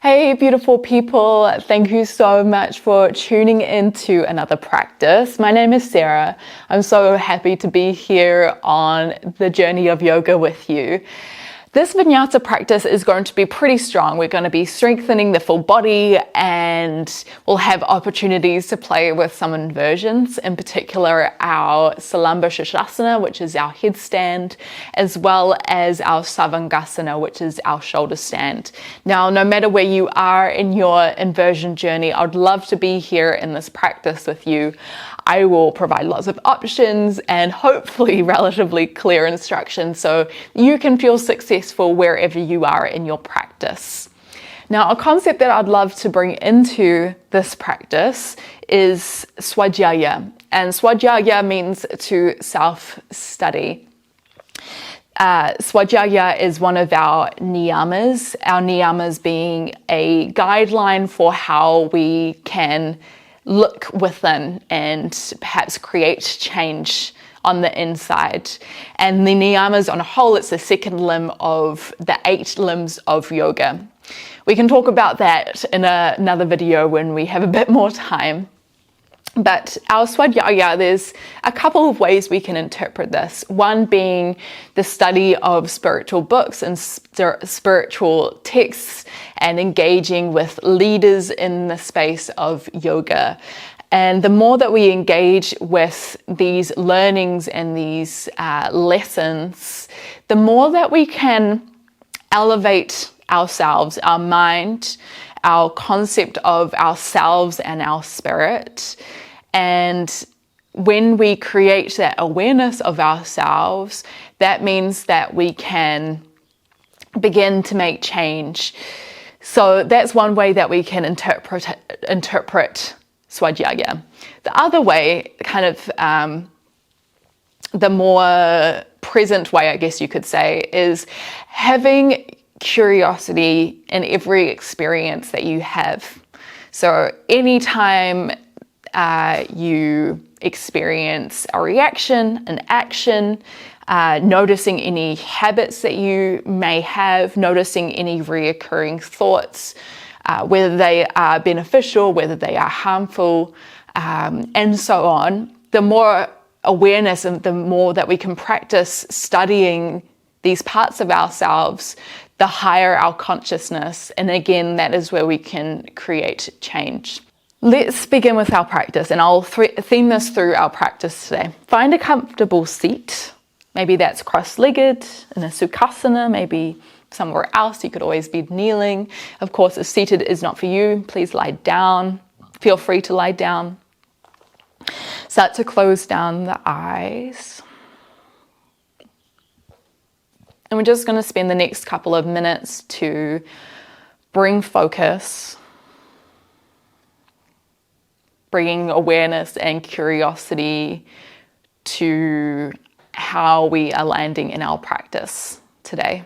Hey, beautiful people. Thank you so much for tuning into another practice. My name is Sarah. I'm so happy to be here on the journey of yoga with you. This Vinyasa practice is going to be pretty strong. We're going to be strengthening the full body and we'll have opportunities to play with some inversions, in particular our Sisasana, which is our headstand, as well as our Savangasana, which is our shoulder stand. Now, no matter where you are in your inversion journey, I'd love to be here in this practice with you. I will provide lots of options and hopefully relatively clear instructions so you can feel successful wherever you are in your practice. Now, a concept that I'd love to bring into this practice is Svadhyaya. And Svadhyaya means to self-study. Svadhyaya is one of our niyamas being a guideline for how we can look within and perhaps create change on the inside. And the niyamas on a whole, it's the second limb of the 8 limbs of yoga. We can talk about that in another video when we have a bit more time. But our Svadhyaya, there's a couple of ways we can interpret this. One being the study of spiritual books and spiritual texts and engaging with leaders in the space of yoga. And the more that we engage with these learnings and these lessons, the more that we can elevate ourselves, our mind, our concept of ourselves and our spirit. And when we create that awareness of ourselves, that means that we can begin to make change. So that's one way that we can interpret Svadhyaya. The other way, kind of the more present way, I guess you could say, is having curiosity in every experience that you have. So anytime you experience a reaction, an action, noticing any habits that you may have, noticing any reoccurring thoughts, whether they are beneficial, whether they are harmful, and so on, the more awareness and the more that we can practice studying these parts of ourselves, the higher our consciousness. And again, that is where we can create change. Let's begin with our practice, and I'll theme this through our practice today. Find a comfortable seat. Maybe that's cross-legged in a Sukhasana, maybe somewhere else. You could always be kneeling. Of course, if seated is not for you, please lie down. Feel free to lie down. Start to close down the eyes. And we're just going to spend the next couple of minutes to bring focus, bringing awareness and curiosity to how we are landing in our practice today.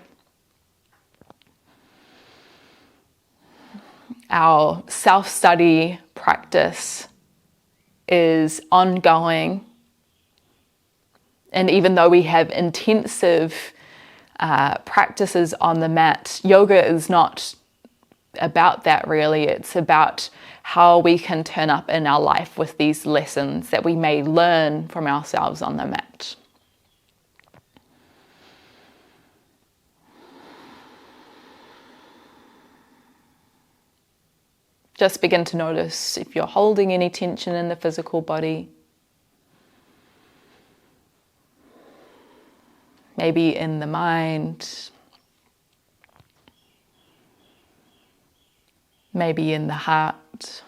Our self-study practice is ongoing. And even though we have intensive practices on the mat, yoga is not about that really. It's about how we can turn up in our life with these lessons that we may learn from ourselves on the mat. Just begin to notice if you're holding any tension in the physical body. Maybe in the mind. Maybe in the heart.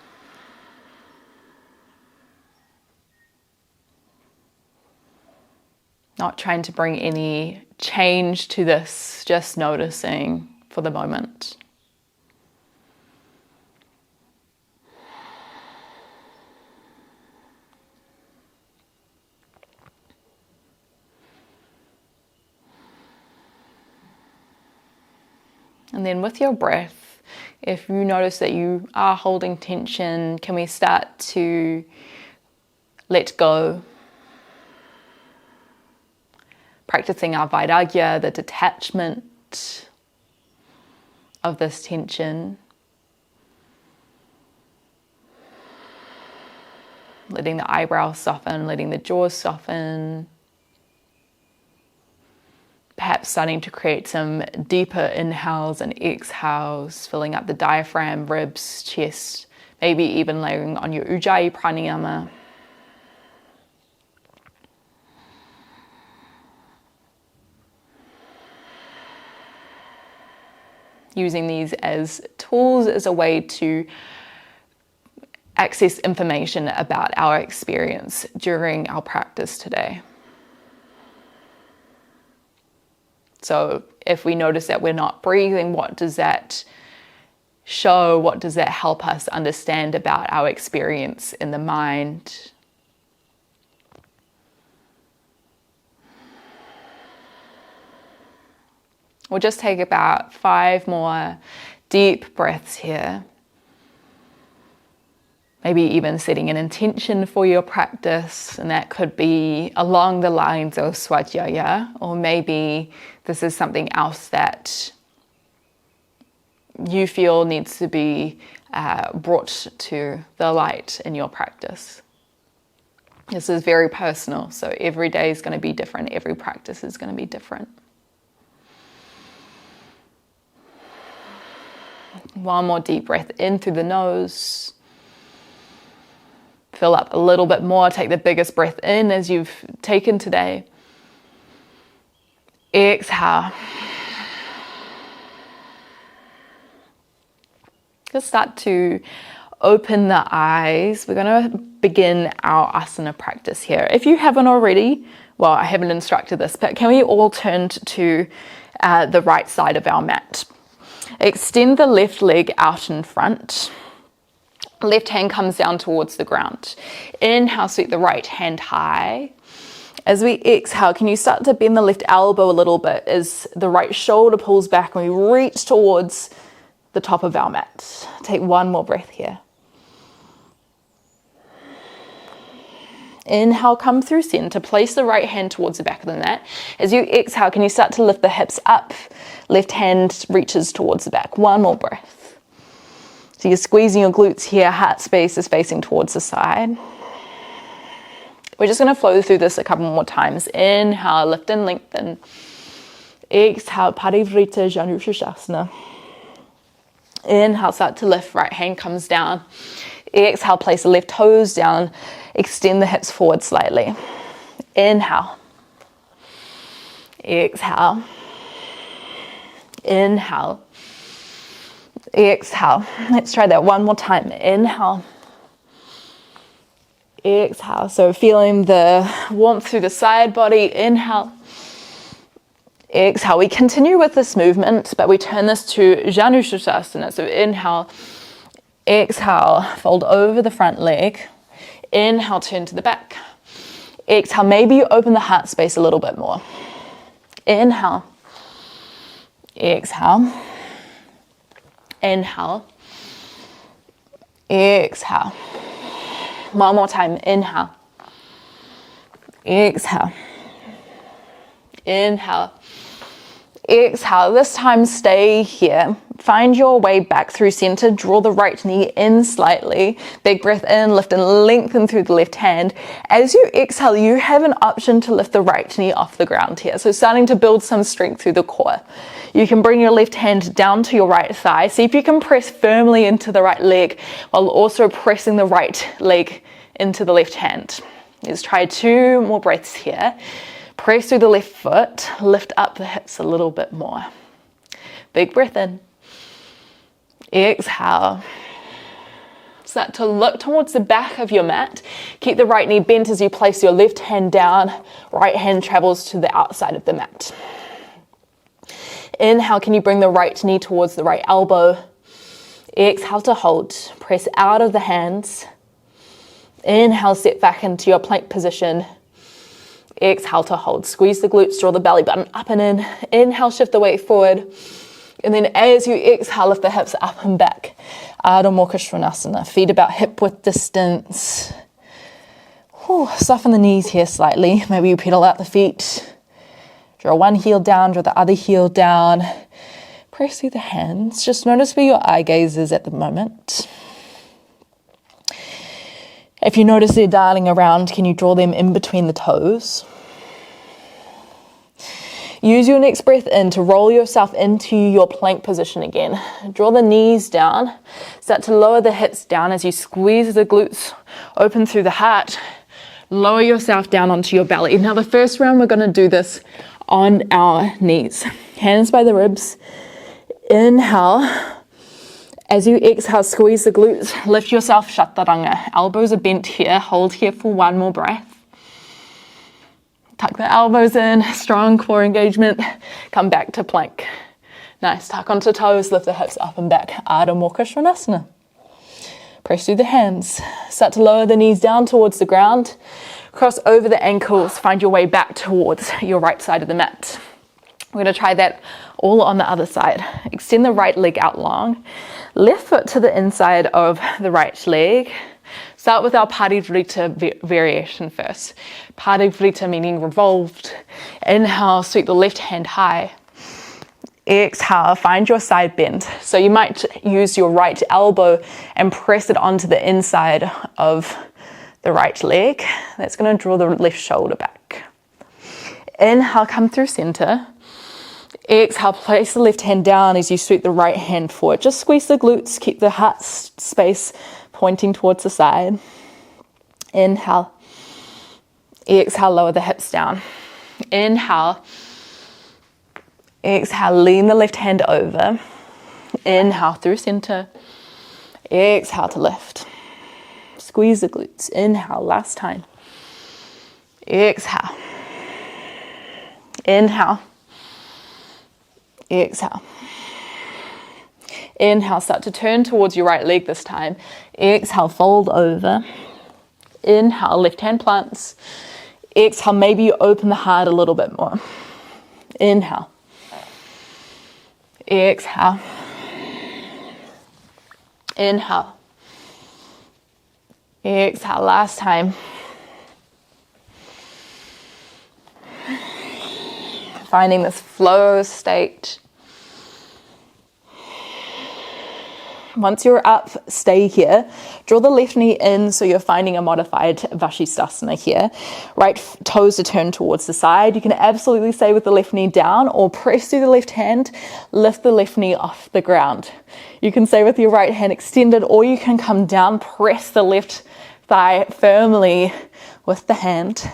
Not trying to bring any change to this, just noticing for the moment. And then with your breath, if you notice that you are holding tension, can we start to let go? Practicing our vairagya, the detachment of this tension. letting the eyebrows soften, letting the jaws soften. Perhaps starting to create some deeper inhales and exhales, filling up the diaphragm, ribs, chest, maybe even layering on your Ujjayi pranayama. Using these as tools as a way to access information about our experience during our practice today. So if we notice that we're not breathing, what does that show? What does that help us understand about our experience in the mind? We'll just take about 5 more deep breaths here. Maybe even setting an intention for your practice, and that could be along the lines of Svadhyaya, or maybe this is something else that you feel needs to be brought to the light in your practice. This is very personal, so every day is going to be different, every practice is going to be different. One more deep breath in through the nose. Fill up a little bit more. Take the biggest breath in as you've taken today. Exhale. Just start to open the eyes. We're going to begin our asana practice here. If you haven't already, well, I haven't instructed this, but can we all turn to the right side of our mat? Extend the left leg out in front. Left hand comes down towards the ground. Inhale, sweep the right hand high. As we exhale, can you start to bend the left elbow a little bit as the right shoulder pulls back and we reach towards the top of our mat. Take one more breath here. Inhale, come through center. Place the right hand towards the back of the mat. As you exhale, can you start to lift the hips up? Left hand reaches towards the back. One more breath. So you're squeezing your glutes here. Heart space is facing towards the side. We're just going to flow through this a couple more times. Inhale, lift and lengthen. Exhale, Parivrita Janusasana. Inhale, start to lift. Right hand comes down. Exhale, place the left toes down. Extend the hips forward slightly. Inhale. Exhale. Inhale. Exhale. Let's try that one more time. Inhale. Exhale. So feeling the warmth through the side body. Inhale. Exhale. We continue with this movement, but we turn this to Janusasana. So inhale. Exhale. Fold over the front leg. Inhale, turn to the back. Exhale. Maybe you open the heart space a little bit more. Inhale. Exhale. Inhale. Exhale. One more time. Inhale. Exhale. Inhale. Exhale. This time stay here. Find your way back through center. Draw the right knee in slightly. Big breath in, lift and lengthen through the left hand. As you exhale, you have an option to lift the right knee off the ground here. So starting to build some strength through the core. You can bring your left hand down to your right thigh. See if you can press firmly into the right leg while also pressing the right leg into the left hand. Let's try 2 more breaths here. Press through the left foot. Lift up the hips a little bit more. Big breath in. Exhale. Start to look towards the back of your mat. Keep the right knee bent as you place your left hand down. Right hand travels to the outside of the mat. Inhale, can you bring the right knee towards the right elbow? Exhale to hold. Press out of the hands. Inhale, step back into your plank position. Exhale to hold. Squeeze the glutes, draw the belly button up and in. Inhale, shift the weight forward. And then as you exhale, lift the hips up and back. Ardha Mukha Svanasana. Feet about hip width distance. Soften the knees here slightly. Maybe you pedal out the feet. Draw one heel down, draw the other heel down. Press through the hands. Just notice where your eye gaze is at the moment. If you notice they're darting around, can you draw them in between the toes? Use your next breath in to roll yourself into your plank position again. Draw the knees down. Start to lower the hips down as you squeeze the glutes open through the heart. Lower yourself down onto your belly. Now the first round we're going to do this on our knees. Hands by the ribs. Inhale. As you exhale, squeeze the glutes. Lift yourself, Chaturanga. Elbows are bent here. Hold here for one more breath. Tuck the elbows in, strong core engagement. Come back to plank. Nice, tuck onto toes, lift the hips up and back. Ardha Mukha Svanasana. Press through the hands. Start to lower the knees down towards the ground. Cross over the ankles, find your way back towards your right side of the mat. We're going to try that all on the other side. Extend the right leg out long. Left foot to the inside of the right leg. Start with our Parivrita variation first. Parivrita meaning revolved. Inhale, sweep the left hand high. Exhale, find your side bend. So you might use your right elbow and press it onto the inside of the right leg. That's going to draw the left shoulder back. Inhale, come through center. Exhale, place the left hand down as you sweep the right hand forward. Just squeeze the glutes, keep the heart space pointing towards the side. Inhale. Exhale, lower the hips down. Inhale. Exhale, lean the left hand over. Inhale through center. Exhale to lift. Squeeze the glutes. Inhale, last time. Exhale. Inhale. Exhale. Inhale, start to turn towards your right leg this time. Exhale, fold over. Inhale, left hand plants. Exhale, maybe you open the heart a little bit more. Inhale. Exhale. Inhale. Exhale, last time. Finding this flow state. Once you're up, stay here. Draw the left knee in so you're finding a modified Vashisthasana here. Right toes to turn towards the side. You can absolutely stay with the left knee down or press through the left hand, lift the left knee off the ground. You can stay with your right hand extended or you can come down, press the left thigh firmly with the hand.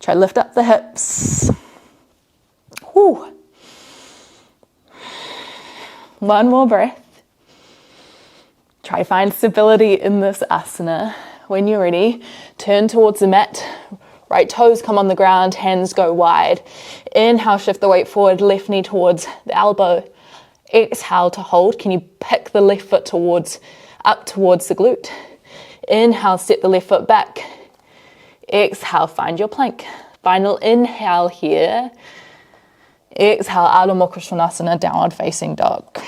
Try lift up the hips. Whew. One more breath. Try find stability in this asana. When you're ready, turn towards the mat. Right toes come on the ground, hands go wide. Inhale, shift the weight forward, left knee towards the elbow. Exhale to hold. Can you pick the left foot up towards the glute? Inhale, step the left foot back. Exhale, find your plank. Final inhale here. Exhale, Ardha Mukha Svanasana, downward facing dog.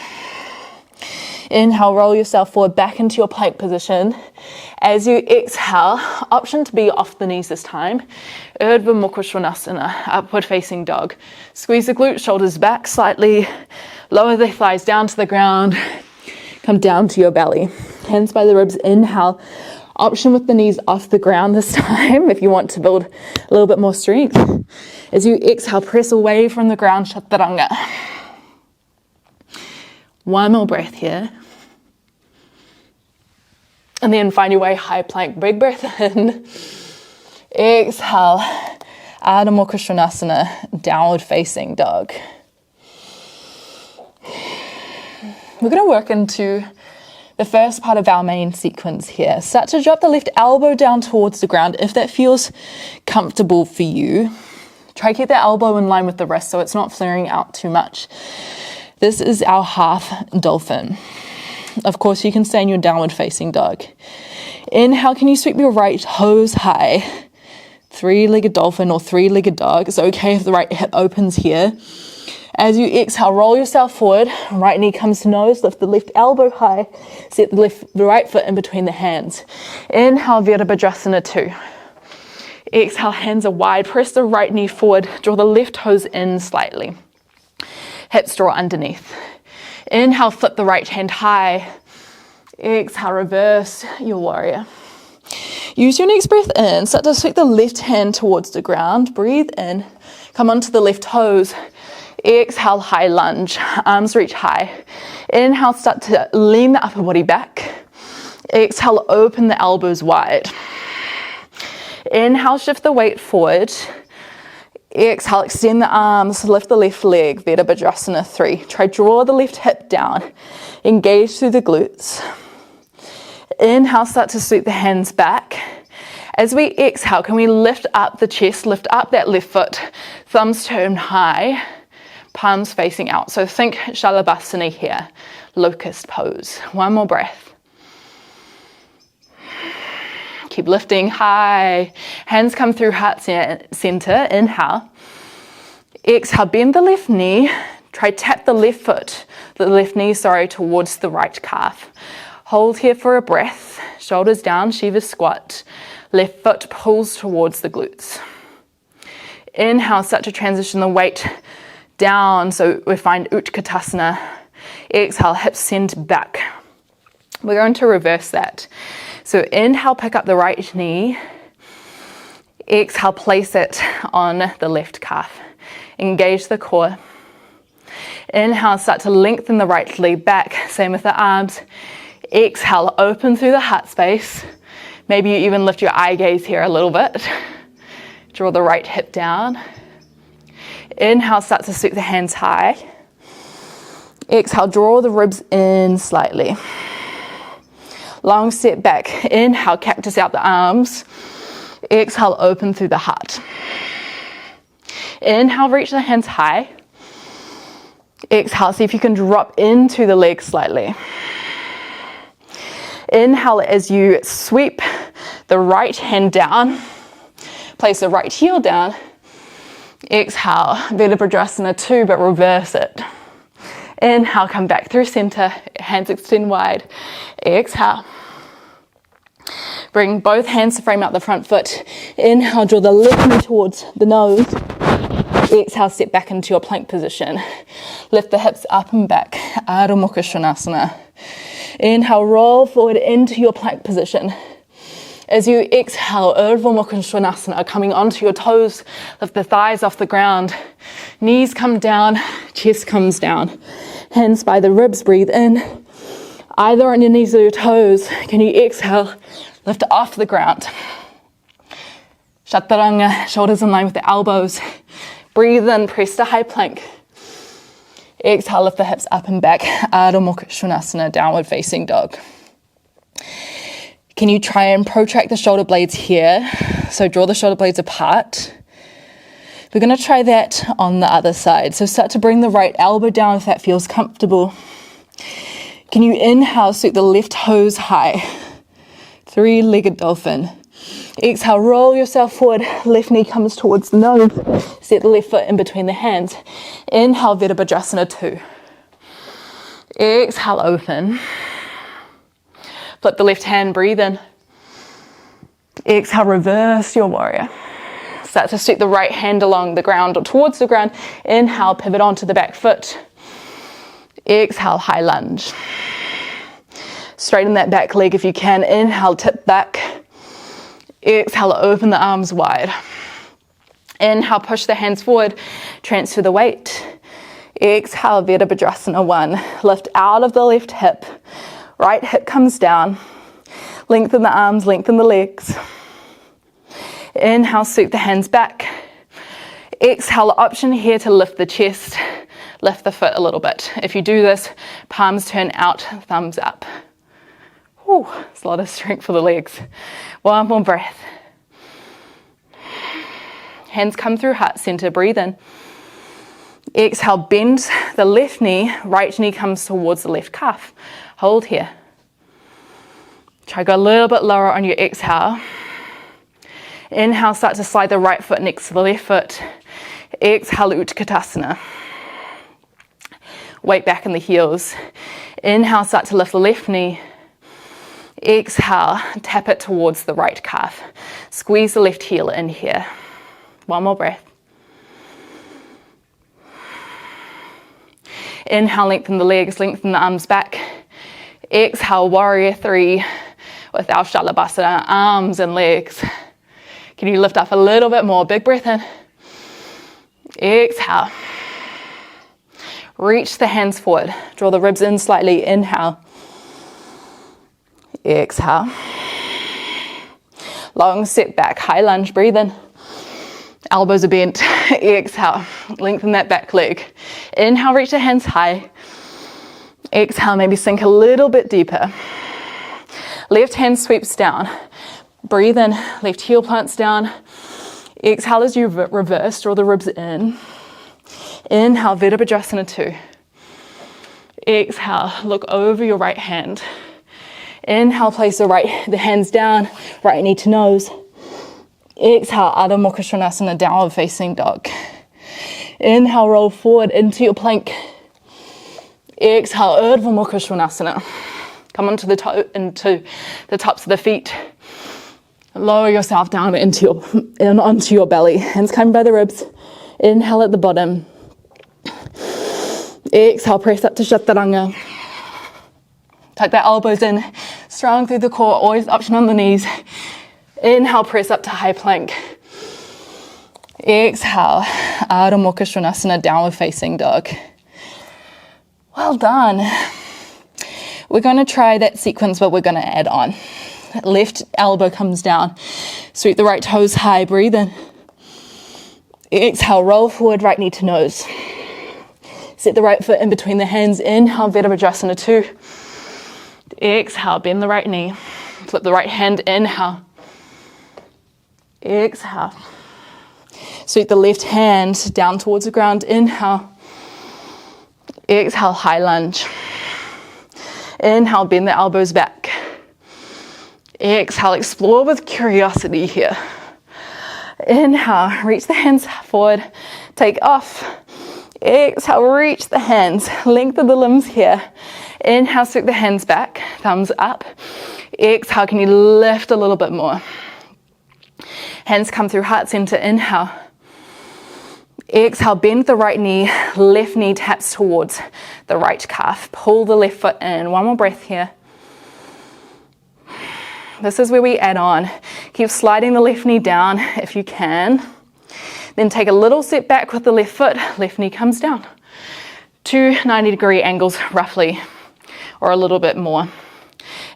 Inhale, roll yourself forward back into your plank position. As you exhale, option to be off the knees this time. Ardha Mukha Svanasana, upward facing dog. Squeeze the glutes, shoulders back slightly. Lower the thighs down to the ground. Come down to your belly. Hands by the ribs, inhale. Option with the knees off the ground this time if you want to build a little bit more strength. As you exhale, press away from the ground, Chaturanga. One more breath here. And then find your way high plank. Big breath in. Exhale. Ardha Mukha Svanasana, downward facing dog. We're going to work into the first part of our main sequence here. Start to drop the left elbow down towards the ground if that feels comfortable for you. Try to keep the elbow in line with the wrist so it's not flaring out too much. This is our half dolphin. Of course, you can stay in your downward facing dog. Inhale, can you sweep your right toes high? Three-legged dolphin or three-legged dog. It's okay if the right hip opens here. As you exhale, roll yourself forward. Right knee comes to nose. Lift the left elbow high. Set the right foot in between the hands. Inhale, Virabhadrasana 2. Exhale, hands are wide. Press the right knee forward. Draw the left toes in slightly. Hips draw underneath. Inhale, flip the right hand high. Exhale, reverse your warrior. Use your next breath in. Start to sweep the left hand towards the ground. Breathe in. Come onto the left toes. Exhale, high lunge. Arms reach high. Inhale, start to lean the upper body back. Exhale, open the elbows wide. Inhale, shift the weight forward. Exhale, extend the arms, lift the left leg, Virabhadrasana 3. Try draw the left hip down, engage through the glutes. Inhale, start to sweep the hands back. As we exhale, can we lift up the chest, lift up that left foot, thumbs turned high, palms facing out. So think Shalabhasana here, locust pose. One more breath. Keep lifting high. Hands come through heart center. Inhale. Exhale, bend the left knee. Try tap the left knee, towards the right calf. Hold here for a breath. Shoulders down, Shiva squat. Left foot pulls towards the glutes. Inhale, start to transition the weight down. So we find Utkatasana. Exhale, hips send back. We're going to reverse that. So inhale, pick up the right knee. Exhale, place it on the left calf. Engage the core. Inhale, start to lengthen the right leg back. Same with the arms. Exhale, open through the heart space. Maybe you even lift your eye gaze here a little bit. Draw the right hip down. Inhale, start to sweep the hands high. Exhale, draw the ribs in slightly. Long step back. Inhale, cactus out the arms. Exhale, open through the heart. Inhale, reach the hands high. Exhale, see if you can drop into the legs slightly. Inhale as you sweep the right hand down. Place the right heel down. Exhale, Virabhadrasana 2, but reverse it. Inhale, come back through center. Hands extend wide. Exhale. Bring both hands to frame out the front foot. Inhale, draw the left knee towards the nose. Exhale, step back into your plank position. Lift the hips up and back. Adho Mukha Svanasana. Inhale, roll forward into your plank position. As you exhale, Urdhva Mukha Svanasana, coming onto your toes. Lift the thighs off the ground. Knees come down, chest comes down. Hands by the ribs, breathe in. Either on your knees or your toes. Can you exhale? Lift off the ground. Chaturanga, shoulders in line with the elbows. Breathe in, press to high plank. Exhale, lift the hips up and back. Adho Mukha Svanasana, downward facing dog. Can you try and protract the shoulder blades here? So draw the shoulder blades apart. We're going to try that on the other side. So start to bring the right elbow down if that feels comfortable. Can you inhale, sweep the left toes high? Three-legged dolphin. Exhale, roll yourself forward. Left knee comes towards the nose. Set the left foot in between the hands. Inhale, Virabhadrasana 2. Exhale, open. Flip the left hand, breathe in. Exhale, reverse your warrior. Start to sweep the right hand along the ground or towards the ground. Inhale, pivot onto the back foot. Exhale, high lunge. Straighten that back leg if you can. Inhale, tip back. Exhale, open the arms wide. Inhale, push the hands forward. Transfer the weight. Exhale, Virabhadrasana 1. Lift out of the left hip. Right hip comes down. Lengthen the arms, lengthen the legs. Inhale, sweep the hands back. Exhale, option here to lift the chest. Lift the foot a little bit. If you do this, palms turn out, thumbs up. Whew, it's a lot of strength for the legs. One more breath. Hands come through heart center, breathe in. Exhale, bend the left knee, right knee comes towards the left calf. Hold here. Try to go a little bit lower on your exhale. Inhale, start to slide the right foot next to the left foot. Exhale, Utkatasana. Weight back in the heels. Inhale, start to lift the left knee. Exhale, tap it towards the right calf. Squeeze the left heel in here. One more breath. Inhale, lengthen the legs, lengthen the arms back. Exhale, warrior 3 with our Shalabhasana, arms and legs. Can you lift up a little bit more? Big breath in. Exhale. Reach the hands forward. Draw the ribs in slightly. Inhale. Exhale. Long step back. High lunge. Breathe in. Elbows are bent. Exhale. Lengthen that back leg. Inhale. Reach the hands high. Exhale. Maybe sink a little bit deeper. Left hand sweeps down. Breathe in. Left heel plants down. Exhale as you reverse. Draw the ribs in. Inhale, Virabhadrasana 2. Exhale, look over your right hand. Inhale, place the hands down, right knee to nose. Exhale, Adho Mukha Svanasana, downward facing dog. Inhale, roll forward into your plank. Exhale, Urdhva Mukha Svanasana. Come onto the tops of the feet. Lower yourself down onto your belly. Hands coming by the ribs. Inhale at the bottom. Exhale, press up to Chaturanga. Tuck the elbows in, strong through the core, always option on the knees. Inhale, press up to high plank. Exhale, Adho Mukha Svanasana, downward facing dog. Well done. We're going to try that sequence, but we're going to add on. Left elbow comes down. Sweep the right toes high, breathe in. Exhale, roll forward, right knee to nose. Set the right foot in between the hands. Inhale, Virabhadrasana 2. Exhale, bend the right knee. Flip the right hand, inhale. Exhale. Sweep the left hand down towards the ground. Inhale. Exhale, high lunge. Inhale, bend the elbows back. Exhale, explore with curiosity here. Inhale, reach the hands forward. Take off. Exhale, reach the hands, lengthen the limbs here. Inhale, sweep the hands back, thumbs up. Exhale, can you lift a little bit more? Hands come through heart center, inhale. Exhale, bend the right knee, left knee taps towards the right calf. Pull the left foot in, one more breath here. This is where we add on. Keep sliding the left knee down if you can. Then take a little step back with the left foot, left knee comes down. 2 90-degree angles roughly, or a little bit more.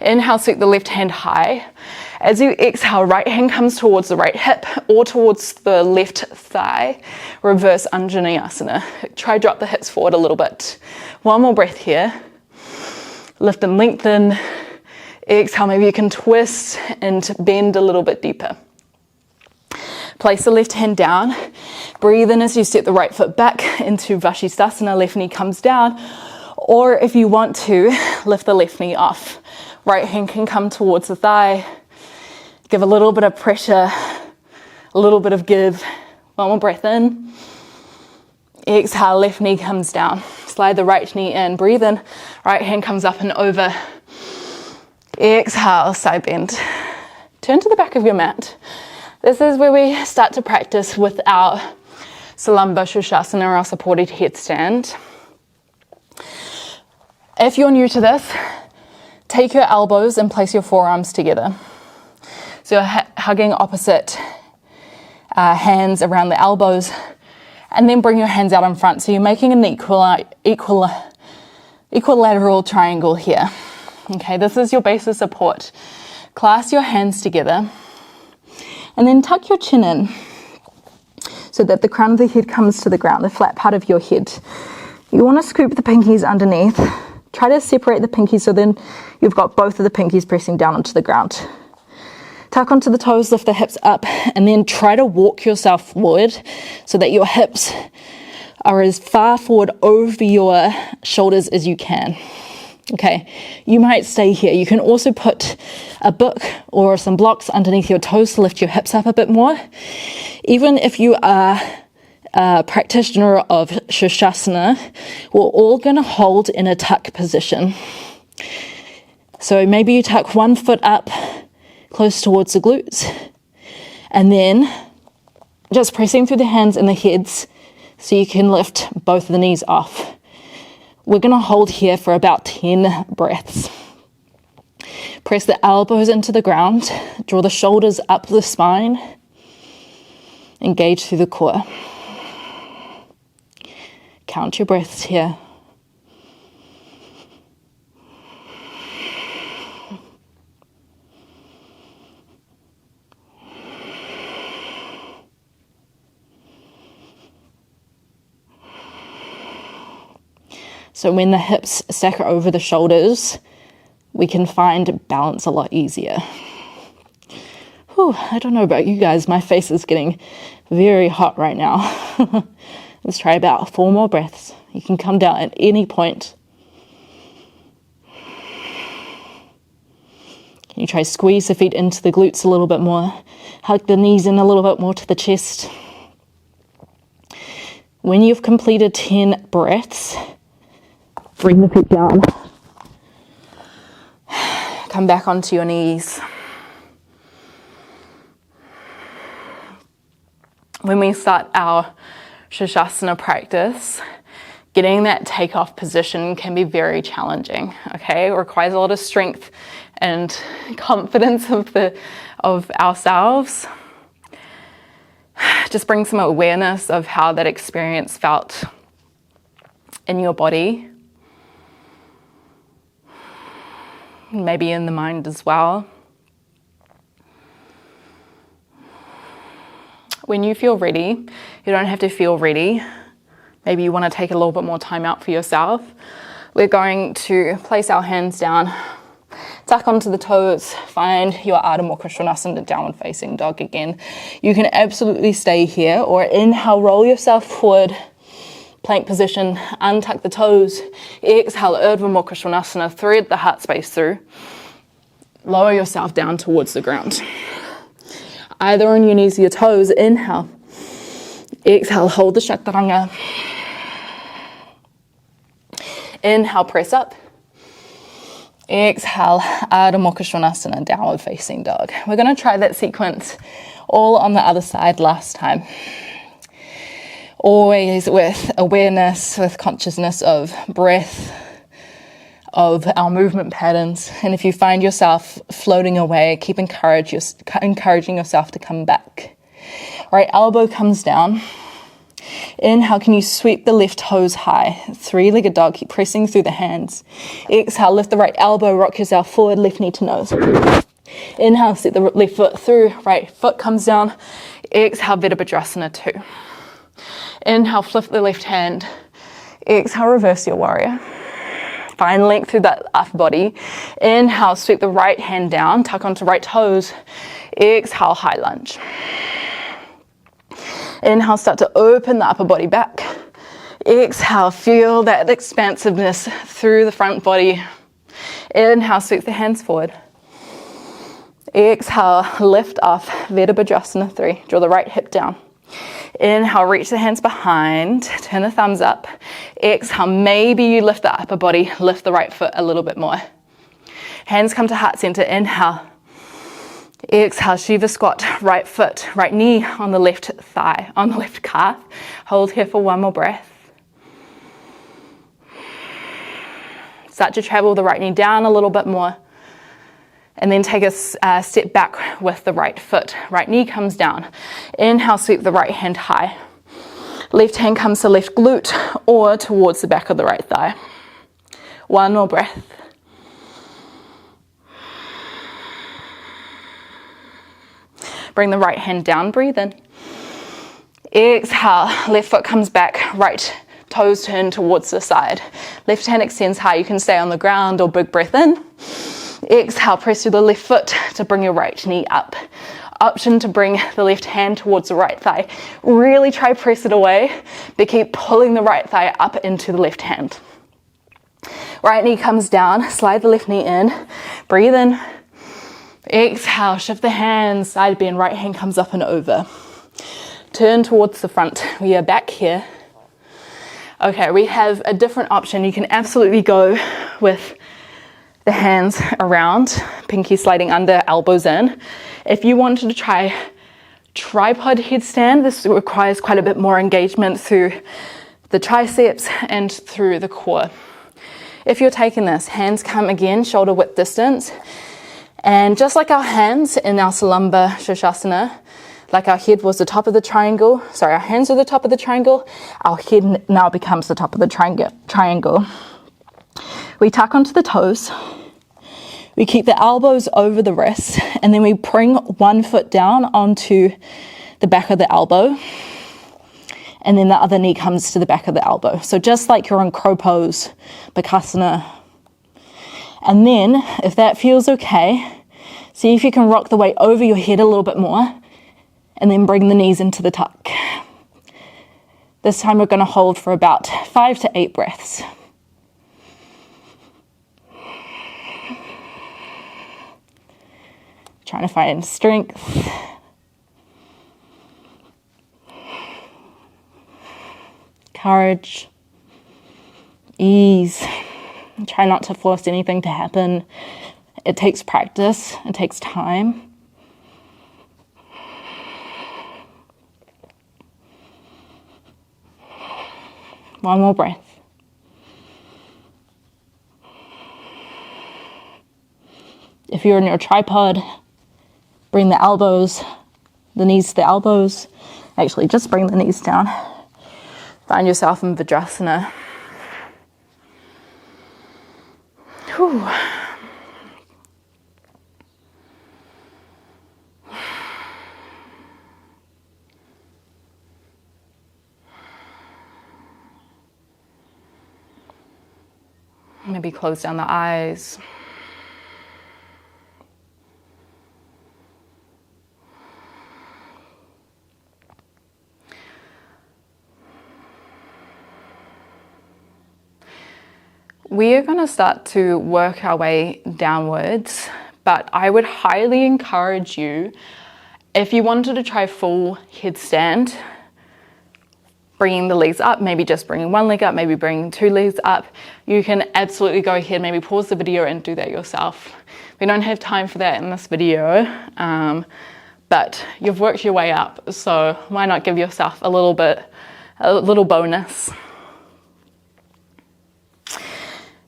Inhale, sweep the left hand high. As you exhale, right hand comes towards the right hip or towards the left thigh. Reverse Anjaneyasana. Try drop the hips forward a little bit. One more breath here. Lift and lengthen. Exhale, maybe you can twist and bend a little bit deeper. Place the left hand down. Breathe in as you step the right foot back into Vashisthasana. Left knee comes down. Or if you want to, lift the left knee off. Right hand can come towards the thigh. Give a little bit of pressure, a little bit of give. One more breath in. Exhale, left knee comes down. Slide the right knee in. Breathe in. Right hand comes up and over. Exhale, side bend. Turn to the back of your mat. This is where we start to practice with our Salamba Shushasana, or our supported headstand. If you're new to this, take your elbows and place your forearms together. So you're hugging opposite hands around the elbows, and then bring your hands out in front. So you're making an equilateral triangle here. Okay, this is your base of support. Clasp your hands together. And then tuck your chin in so that the crown of the head comes to the ground, the flat part of your head. You want to scoop the pinkies underneath. Try to separate the pinkies so then you've got both of the pinkies pressing down onto the ground. Tuck onto the toes, lift the hips up, and then try to walk yourself forward so that your hips are as far forward over your shoulders as you can. Okay, you might stay here. You can also put a book or some blocks underneath your toes to lift your hips up a bit more. Even if you are a practitioner of Shushasana, we're all going to hold in a tuck position. So maybe you tuck one foot up close towards the glutes, and then just pressing through the hands and the heads so you can lift both of the knees off. We're going to hold here for about 10 breaths. Press the elbows into the ground. Draw the shoulders up the spine. Engage through the core. Count your breaths here. So when the hips stack over the shoulders, we can find balance a lot easier. Whew, I don't know about you guys, my face is getting very hot right now. Let's try about 4 more breaths. You can come down at any point. Can you try squeeze the feet into the glutes a little bit more? Hug the knees in a little bit more to the chest. When you've completed 10 breaths, bring the feet down. Come back onto your knees. When we start our Sisasana practice, getting that takeoff position can be very challenging, okay? It requires a lot of strength and confidence of ourselves. Just bring some awareness of how that experience felt in your body. Maybe in the mind as well. When you feel ready, you don't have to feel ready. Maybe you want to take a little bit more time out for yourself. We're going to place our hands down, tuck onto the toes, find your Ardha Mukha Svanasana, downward facing dog again. You can absolutely stay here or inhale, roll yourself forward. Plank position, untuck the toes, exhale, Urdhva Mukha Svanasana, thread the heart space through, lower yourself down towards the ground. Either on your knees or your toes, inhale, exhale, hold the Chaturanga, inhale, press up, exhale, Ardha Mukha Svanasana, downward facing dog. We're going to try that sequence all on the other side last time. Always with awareness, with consciousness of breath, of our movement patterns. And if you find yourself floating away, keep encouraging yourself to come back. Right elbow comes down. Inhale, can you sweep the left toes high? 3-legged dog, keep pressing through the hands. Exhale, lift the right elbow, rock yourself forward, left knee to nose. Inhale, step the left foot through, right foot comes down. Exhale, Virabhadrasana 2. Inhale, flip the left hand. Exhale, reverse your warrior. Find length through that upper body. Inhale, sweep the right hand down, tuck onto right toes. Exhale, high lunge. Inhale, start to open the upper body back. Exhale, feel that expansiveness through the front body. Inhale, sweep the hands forward. Exhale, lift off, Virabhadrasana 3. Draw the right hip down. Inhale, reach the hands behind, turn the thumbs up. Exhale, maybe you lift the upper body, lift the right foot a little bit more. Hands come to heart center, inhale. Exhale, Shiva squat, right foot, right knee on the left thigh, on the left calf. Hold here for 1 more breath. Start to travel the right knee down a little bit more. And then take a step back with the right foot. Right knee comes down. Inhale, sweep the right hand high. Left hand comes to left glute or towards the back of the right thigh. 1 more breath. Bring the right hand down, breathe in. Exhale, left foot comes back, right toes turn towards the side. Left hand extends high, you can stay on the ground or big breath in. Exhale, press through the left foot to bring your right knee up. Option to bring the left hand towards the right thigh. Really try press it away, but keep pulling the right thigh up into the left hand. Right knee comes down, slide the left knee in, breathe in. Exhale, shift the hands, side bend, right hand comes up and over. Turn towards the front. We are back here. Okay, we have a different option. You can absolutely go with the hands around, pinky sliding under, elbows in. If you wanted to try tripod headstand, this requires quite a bit more engagement through the triceps and through the core. If you're taking this, hands come again, shoulder width distance. And just like our hands in our Salamba Sisasana, like our head was the top of the triangle, sorry, our hands are the top of the triangle, our head now becomes the top of the triangle. We tuck onto the toes, we keep the elbows over the wrists, and then we bring one foot down onto the back of the elbow, and then the other knee comes to the back of the elbow. So just like you're in crow pose, Bakasana. And then, if that feels okay, see if you can rock the weight over your head a little bit more, and then bring the knees into the tuck. This time we're going to hold for about 5 to 8 breaths. Trying to find strength. Courage. Ease. Try not to force anything to happen. It takes practice. It takes time. One more breath. If you're in your tripod, bring the elbows, the knees to the elbows. Actually, just bring the knees down. Find yourself in Vajrasana. Whew. Maybe close down the eyes. We are going to start to work our way downwards, but I would highly encourage you, if you wanted to try full headstand, bringing the legs up, maybe just bringing one leg up, maybe bringing 2 legs up, you can absolutely go ahead, maybe pause the video and do that yourself. We don't have time for that in this video, but you've worked your way up, so why not give yourself a little bonus.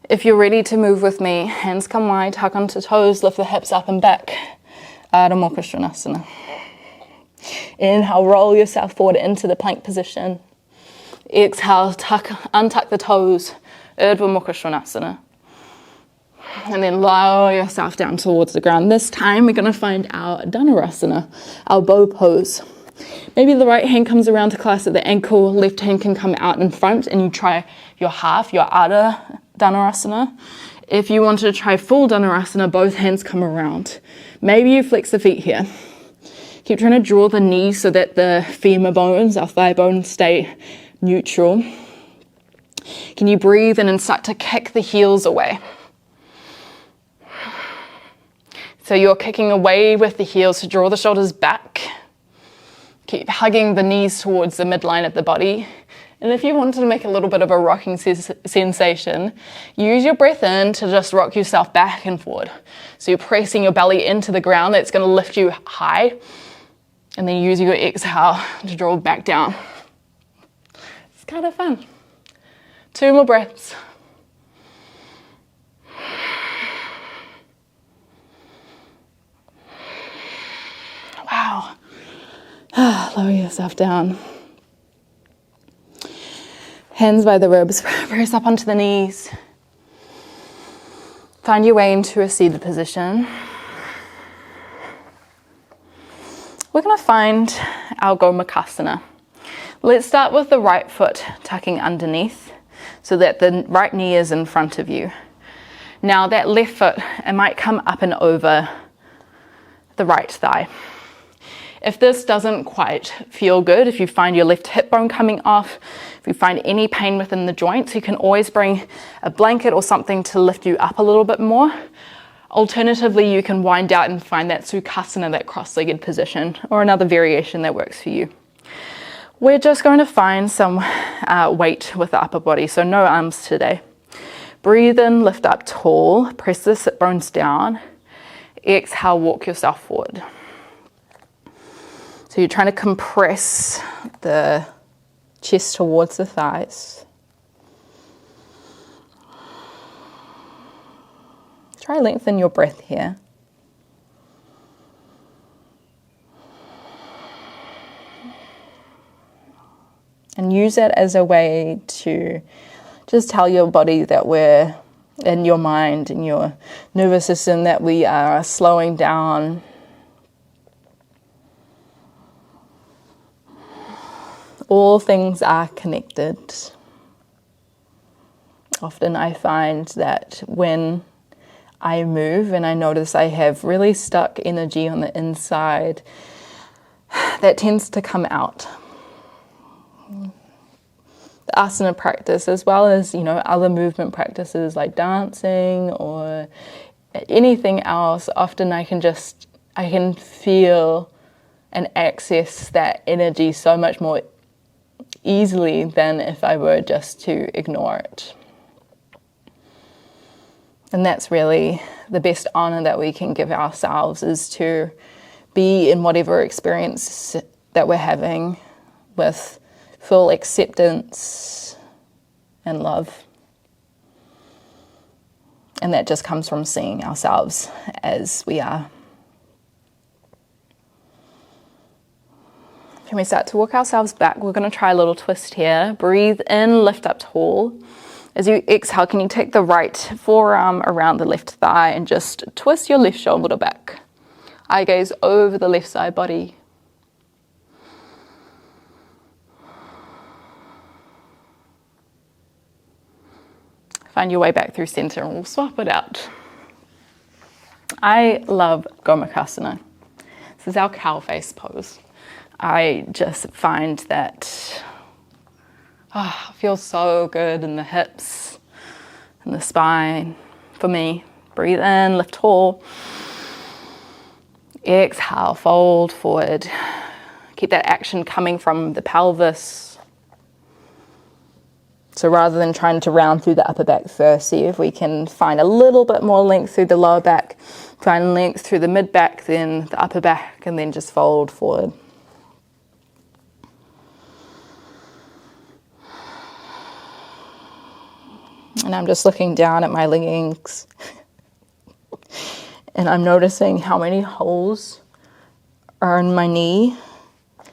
If you're ready to move with me, hands come wide, tuck onto toes, lift the hips up and back. Ardha Mukha Svanasana. Inhale, roll yourself forward into the plank position. Exhale, untuck the toes, Urdhva Mukha Svanasana. And then lower yourself down towards the ground. This time we're going to find our Dhanurasana, our bow pose. Maybe the right hand comes around to clasp at the ankle, left hand can come out in front, and you try your half, your Ardha Dhanurasana. If you wanted to try full Dhanurasana, both hands come around. Maybe you flex the feet here. Keep trying to draw the knees so that the femur bones, our thigh bones, stay neutral. Can you breathe in and start to kick the heels away? So you're kicking away with the heels to draw the shoulders back. Keep hugging the knees towards the midline of the body. And if you wanted to make a little bit of a rocking sensation, use your breath in to just rock yourself back and forward. So you're pressing your belly into the ground. That's going to lift you high. And then use your exhale to draw back down. It's kind of fun. 2 more breaths. Wow. Lower yourself down. Hands by the ribs, press up onto the knees. Find your way into a seated position. We're going to find our Gomukhasana. Let's start with the right foot tucking underneath so that the right knee is in front of you. Now that left foot, it might come up and over the right thigh. If this doesn't quite feel good, if you find your left hip bone coming off, if you find any pain within the joints, you can always bring a blanket or something to lift you up a little bit more. Alternatively, you can wind out and find that Sukhasana, that cross-legged position, or another variation that works for you. We're just going to find some weight with the upper body, so no arms today. Breathe in, lift up tall, press the sit bones down. Exhale, walk yourself forward. So you're trying to compress the chest towards the thighs. Try lengthen your breath here. And use that as a way to just tell your body that we're, in your mind, in your nervous system, that we are slowing down. All things are connected. Often I find that when I move and I notice I have really stuck energy on the inside, that tends to come out. The asana practice, as well as, other movement practices like dancing or anything else, often I can feel and access that energy so much more easily than if I were just to ignore it. And that's really the best honor that we can give ourselves, is to be in whatever experience that we're having with full acceptance and love. And that just comes from seeing ourselves as we are. Can we start to walk ourselves back? We're going to try a little twist here. Breathe in, lift up tall. As you exhale, can you take the right forearm around the left thigh and just twist your left shoulder back? Eye gaze over the left side body. Find your way back through center and we'll swap it out. I love Gomukhasana. This is our cow face pose. I just find that it feels so good in the hips and the spine for me. Breathe in, lift tall. Exhale, fold forward. Keep that action coming from the pelvis. So rather than trying to round through the upper back first, see if we can find a little bit more length through the lower back, find length through the mid back, then the upper back, and then just fold forward. And I'm just looking down at my leggings and I'm noticing how many holes are in my knee,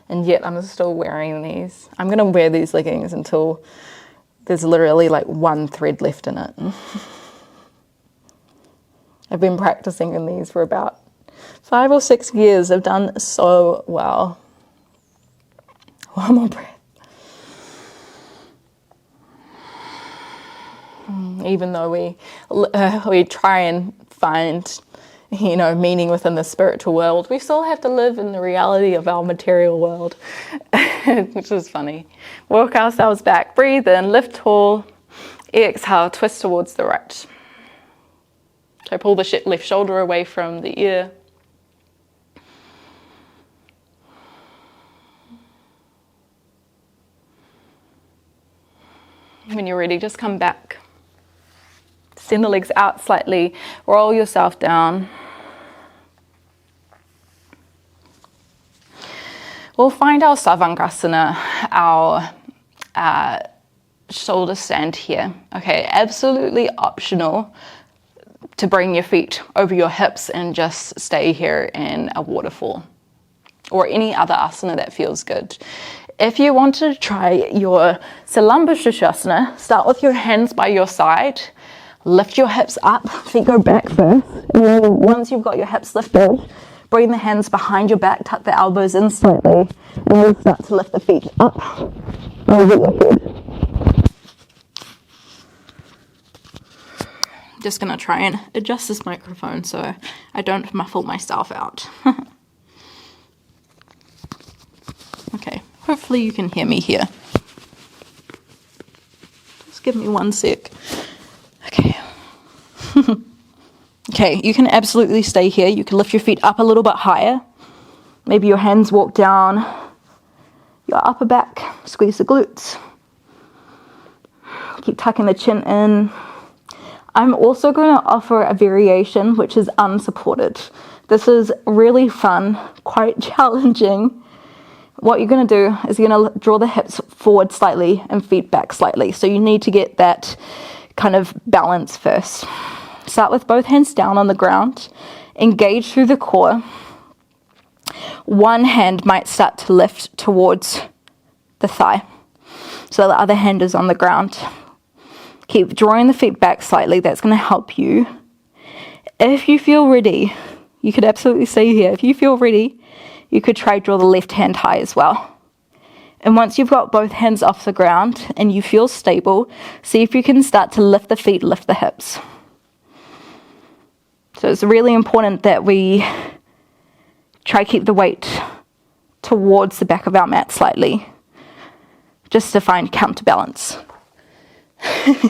and yet I'm still wearing these. I'm going to wear these leggings until there's literally like one thread left in it. I've been practicing in these for about 5 or 6 years. I've done so well. One more breath. Even though we try and find, meaning within the spiritual world, we still have to live in the reality of our material world, which is funny. Walk ourselves back, breathe in, lift tall, exhale, twist towards the right. So pull the left shoulder away from the ear. When you're ready, just come back. Send the legs out slightly, roll yourself down. We'll find our Savangasana, our shoulder stand here. Okay, absolutely optional to bring your feet over your hips and just stay here in a waterfall or any other asana that feels good. If you want to try your Sisasana, start with your hands by your side. Lift your hips up, feet go back first. And then once you've got your hips lifted, bring the hands behind your back, tuck the elbows in slightly, and then start to lift the feet up over your head. Just going to try and adjust this microphone so I don't muffle myself out. Okay, hopefully you can hear me here. Just give me 1 sec. Okay. Okay, you can absolutely stay here. You can lift your feet up a little bit higher. Maybe your hands walk down your upper back. Squeeze the glutes. Keep tucking the chin in. I'm also going to offer a variation which is unsupported. This is really fun, quite challenging. What you're going to do is you're going to draw the hips forward slightly and feet back slightly. So you need to get that kind of balance first. Start with both hands down on the ground. Engage through the core. One hand might start to lift towards the thigh. so the other hand is on the ground. Keep drawing the feet back slightly. That's going to help you. If you feel ready, you could absolutely stay here. If you feel ready, you could try draw the left hand high as well. And once you've got both hands off the ground and you feel stable, see if you can start to lift the feet, lift the hips. So it's really important that we try keep the weight towards the back of our mat slightly, just to find counterbalance.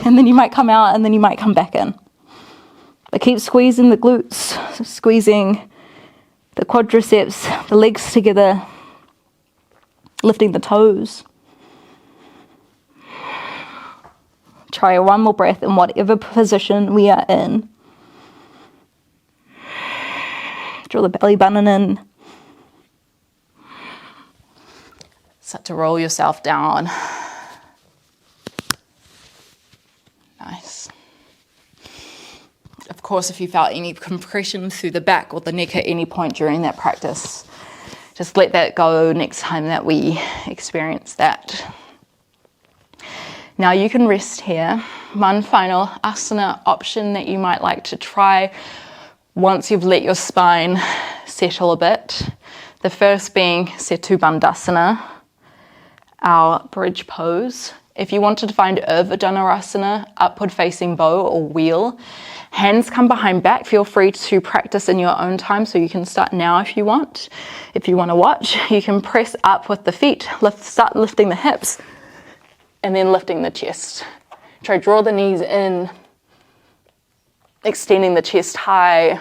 And then you might come out and then you might come back in. But keep squeezing the glutes, squeezing the quadriceps, the legs together, lifting the toes. Try one more breath in whatever position we are in. Draw the belly button in. Start to roll yourself down. Nice. Of course, if you felt any compression through the back or the neck at any point during that practice, just let that go next time that we experience that. Now you can rest here. One final asana option that you might like to try once you've let your spine settle a bit. The first being Setu Bandhasana, our bridge pose. If you wanted to find Urdhva Dhanurasana, upward facing bow or wheel, hands come behind back. Feel free to practice in your own time, so you can start now if you want. If you want to watch, you can press up with the feet, start lifting the hips, and then lifting the chest. Try draw the knees in, extending the chest high,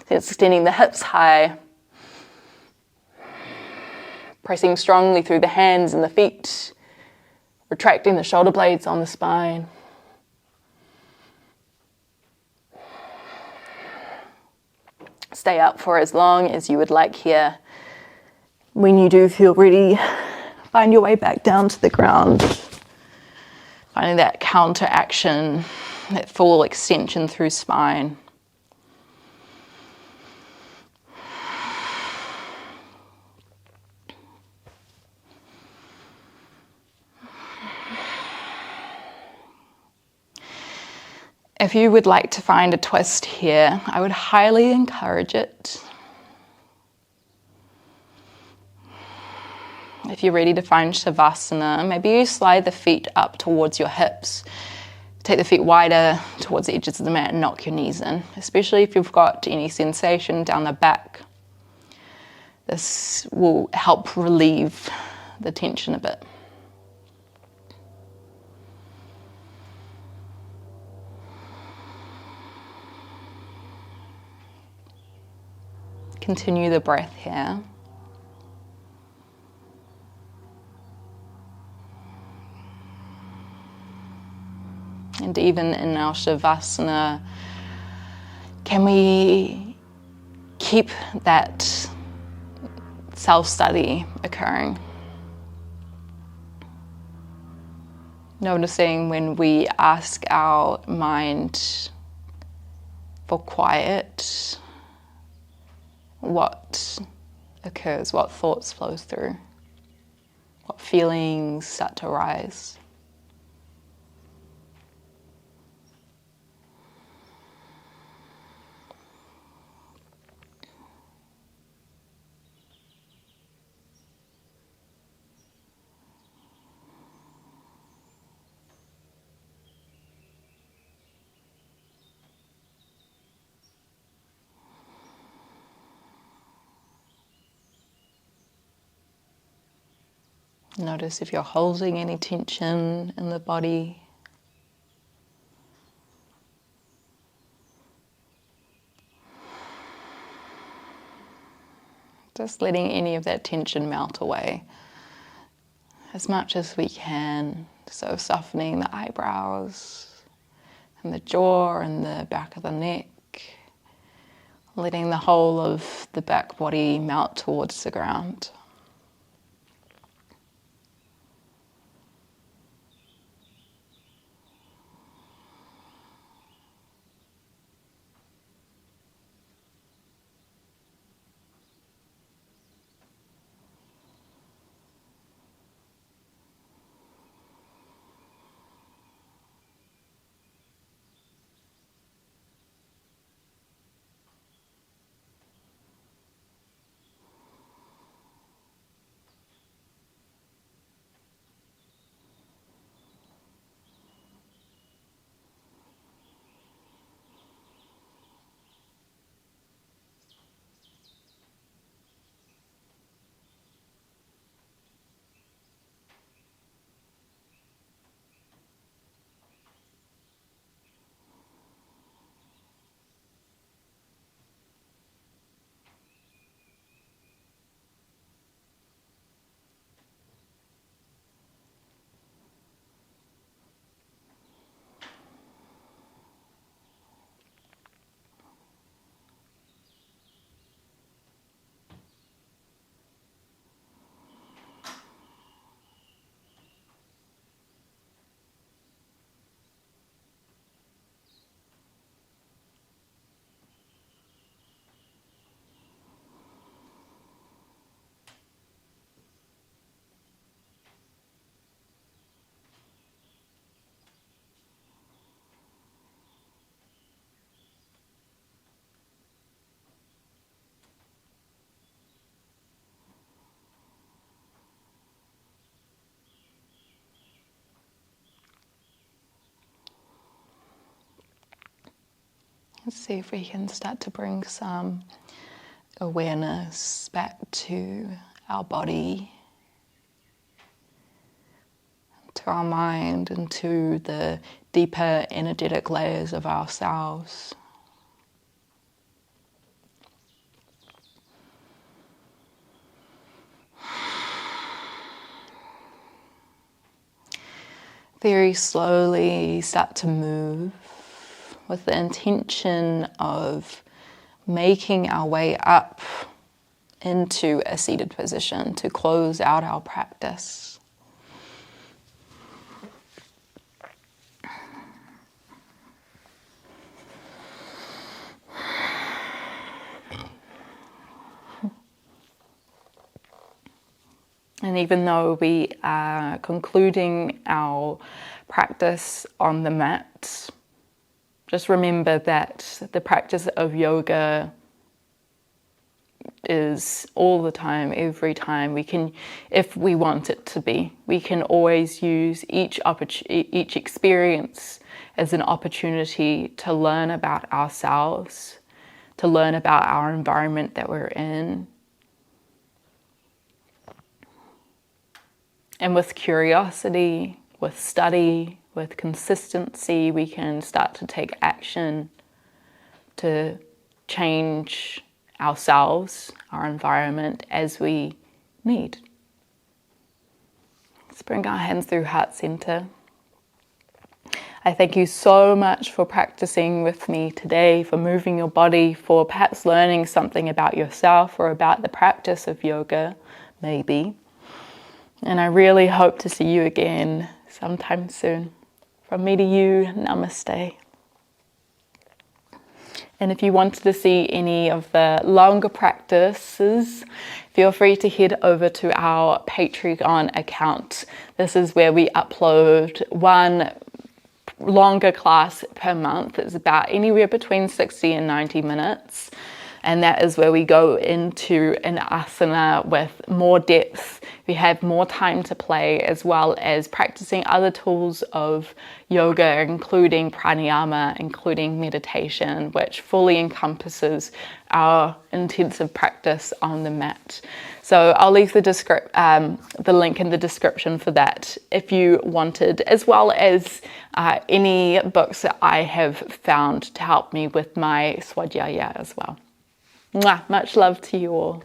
then extending the hips high, pressing strongly through the hands and the feet, retracting the shoulder blades on the spine. Stay up for as long as you would like here. When you do feel ready, find your way back down to the ground. Finding that counter action, that full extension through spine. If you would like to find a twist here, I would highly encourage it. If you're ready to find Savasana, maybe you slide the feet up towards your hips. Take the feet wider towards the edges of the mat and knock your knees in, especially if you've got any sensation down the back. This will help relieve the tension a bit. Continue the breath here. And even in our Shavasana, can we keep that self-study occurring? Noticing when we ask our mind for quiet, what occurs, what thoughts flows through, what feelings start to rise. Notice if you're holding any tension in the body. Just letting any of that tension melt away as much as we can. So softening the eyebrows and the jaw and the back of the neck. Letting the whole of the back body melt towards the ground. Let's see if we can start to bring some awareness back to our body, to our mind, and to the deeper energetic layers of ourselves. Very slowly start to move with the intention of making our way up into a seated position to close out our practice. And even though we are concluding our practice on the mat, just remember that the practice of yoga is all the time, every time. We can, if we want it to be, we can always use each experience as an opportunity to learn about ourselves, to learn about our environment that we're in. And with curiosity, with study, with consistency, we can start to take action to change ourselves, our environment, as we need. Let's bring our hands through heart center. I thank you so much for practicing with me today, for moving your body, for perhaps learning something about yourself or about the practice of yoga, maybe. And I really hope to see you again sometime soon. From me to you, namaste. And if you wanted to see any of the longer practices, feel free to head over to our Patreon account. This is where we upload one longer class per month. It's about anywhere between 60 and 90 minutes. And that is where we go into an asana with more depth. We have more time to play, as well as practicing other tools of yoga, including pranayama, including meditation, which fully encompasses our intensive practice on the mat. So I'll leave the link in the description for that if you wanted, as well as any books that I have found to help me with my Svadhyaya as well. Mwah, much love to you all.